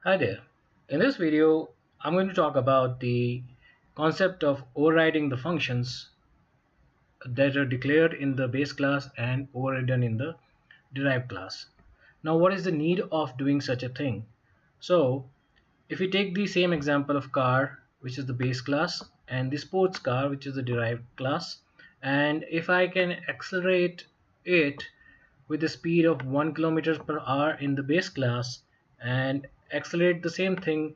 Hi there. In this video, I'm going to talk about the concept of overriding the functions that are declared in the base class and overridden in the derived class. Now, what is the need of doing such a thing? So, if we take the same example of car, which is the base class, and the sports car, which is the derived class, and if I can accelerate it with the speed of 1 kilometers per hour in the base class and accelerate the same thing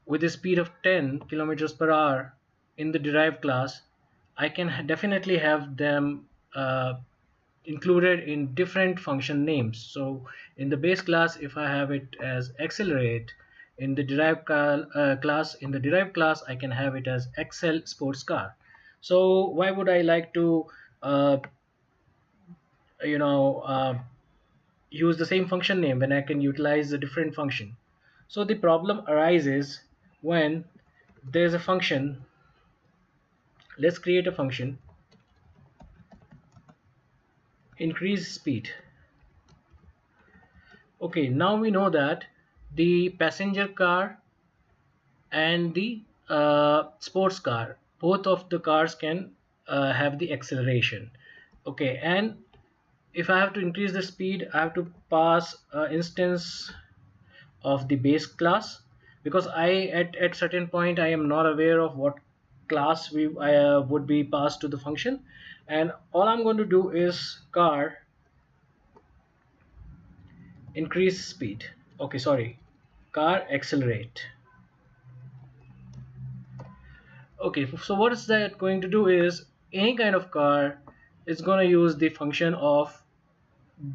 with a speed of 10 kilometers per hour in the derived class, I can definitely have them included in different function names. So in the base class, if I have it as accelerate, in the derived class, I can have it as excel sports car. So why would I like to uh, you know use the same function name when I can utilize a different function? So the problem arises when there's a function. Let's create a function increase speed. Okay, now we know that the passenger car and the sports car, both of the cars can have the acceleration. Okay, and if I have to increase the speed, I have to pass instance of the base class, because I at certain point I am not aware of what class we would be passed to the function, and all I'm going to do is car increase speed. Okay, sorry, car accelerate. Okay, so what is that going to do is any kind of car is going to use the function of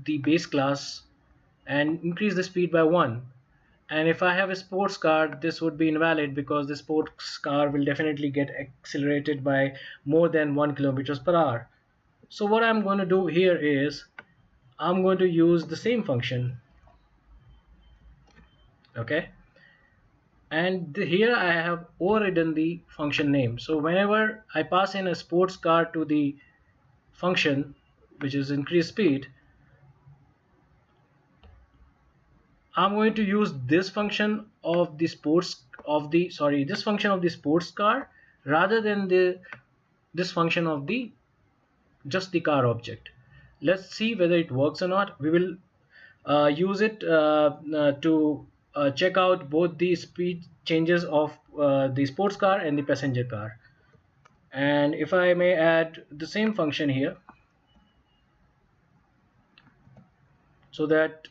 the base class and increase the speed by 1. And if I have a sports car, this would be invalid because the sports car will definitely get accelerated by more than 1 kilometers per hour. So what I'm going to do here is I'm going to use the same function. Okay, and here I have overridden the function name. So whenever I pass in a sports car to the function, which is increase speed, I'm going to use this function of the this function of the sports car rather than the this function of the just the car object. Let's see whether it works or not. We will use it to check out both the speed changes of the sports car and the passenger car. And if I may add the same function here, so that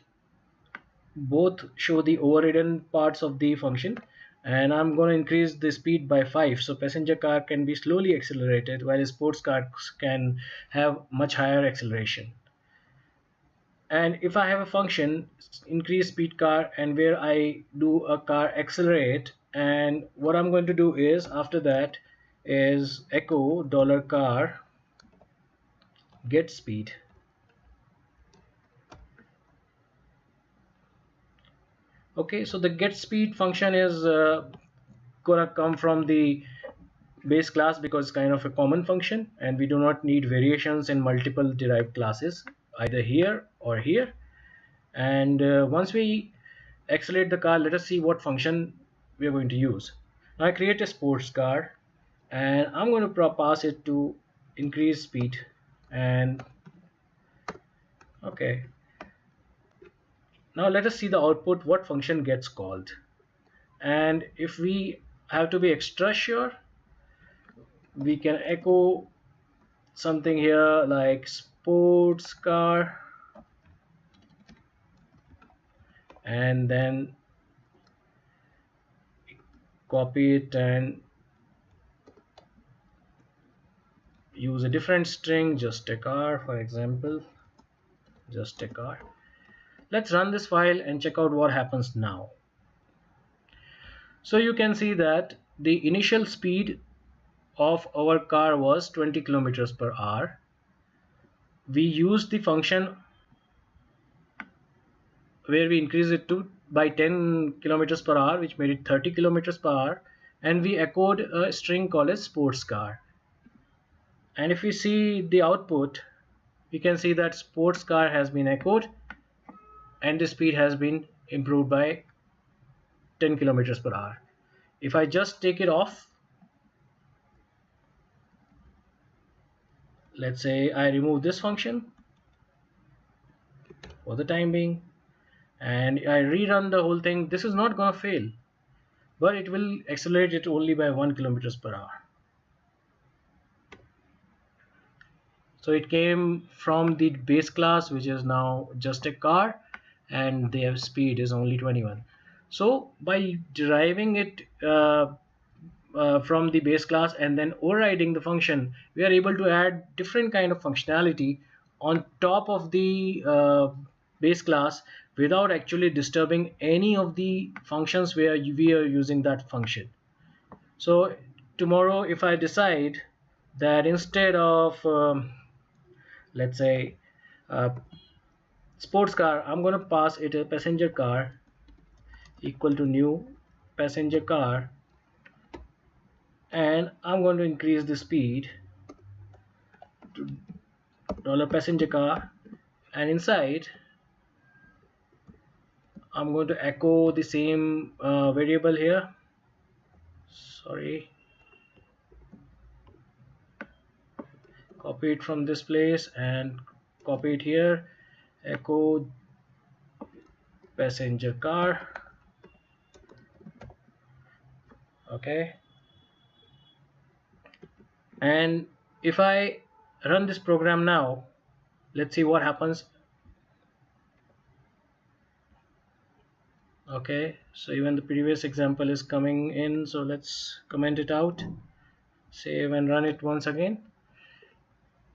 both show the overridden parts of the function, and I'm going to increase the speed by 5, so passenger car can be slowly accelerated while sports cars can have much higher acceleration. And if I have a function increase speed car and where I do a car accelerate, and what I'm going to do is after that is echo dollar car get speed. Okay, so the get speed function is gonna come from the base class because it's kind of a common function and we do not need variations in multiple derived classes either here or here. And once we accelerate the car, let us see what function we are going to use. Now I create a sports car and I'm going to pass it to increase speed. And okay, now let us see the output, what function gets called. And if we have to be extra sure, we can echo something here like sports car and then copy it and use a different string, just a car, for example, just a car. Let's run this file and check out what happens now. So you can see that the initial speed of our car was 20 kilometers per hour. We used the function where we increased it to by 10 kilometers per hour, which made it 30 kilometers per hour, and we echoed a string called as sports car. And if we see the output, we can see that sports car has been echoed and the speed has been improved by 10 kilometers per hour. If I just take it off, let's say I remove this function for the time being and I rerun the whole thing, this is not going to fail, but it will accelerate it only by 1 kilometers per hour. So it came from the base class, which is now just a car, and their speed is only 21. So by deriving it from the base class and then overriding the function, we are able to add different kind of functionality on top of the base class without actually disturbing any of the functions where we are using that function. So tomorrow if I decide that instead of let's say sports car, I'm going to pass it a passenger car equal to new passenger car, and I'm going to increase the speed to $passenger car, and inside I'm going to echo the same variable here. Sorry, copy it from this place and copy it here, echo passenger car. Okay, and if I run this program now, let's see what happens. Okay, so even the previous example is coming in, so let's comment it out, save and run it once again.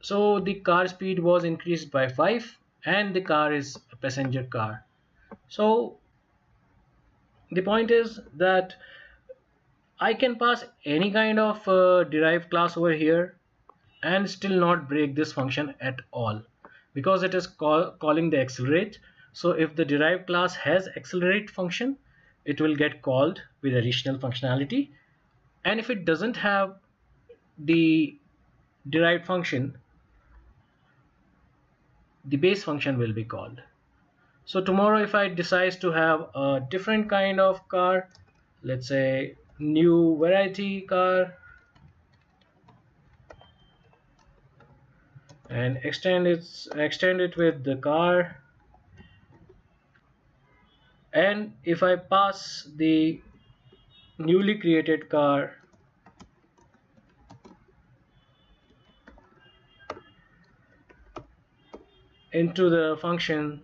So the car speed was increased by 5 and the car is a passenger car. So the point is that I can pass any kind of derived class over here and still not break this function at all, because it is calling the accelerate. So if the derived class has accelerate function, it will get called with additional functionality, and if it doesn't have the derived function, the base function will be called. So tomorrow if I decide to have a different kind of car, let's say new variety car, and extend it with the car, and if I pass the newly created car into the function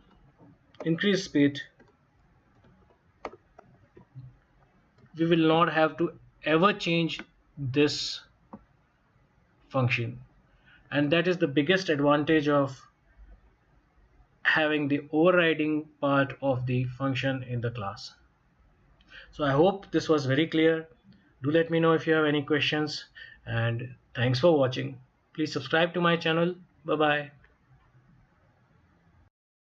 increase speed, we will not have to ever change this function, and that is the biggest advantage of having the overriding part of the function in the class. So I hope this was very clear. Do let me know if you have any questions, and thanks for watching. Please subscribe to my channel. Bye bye.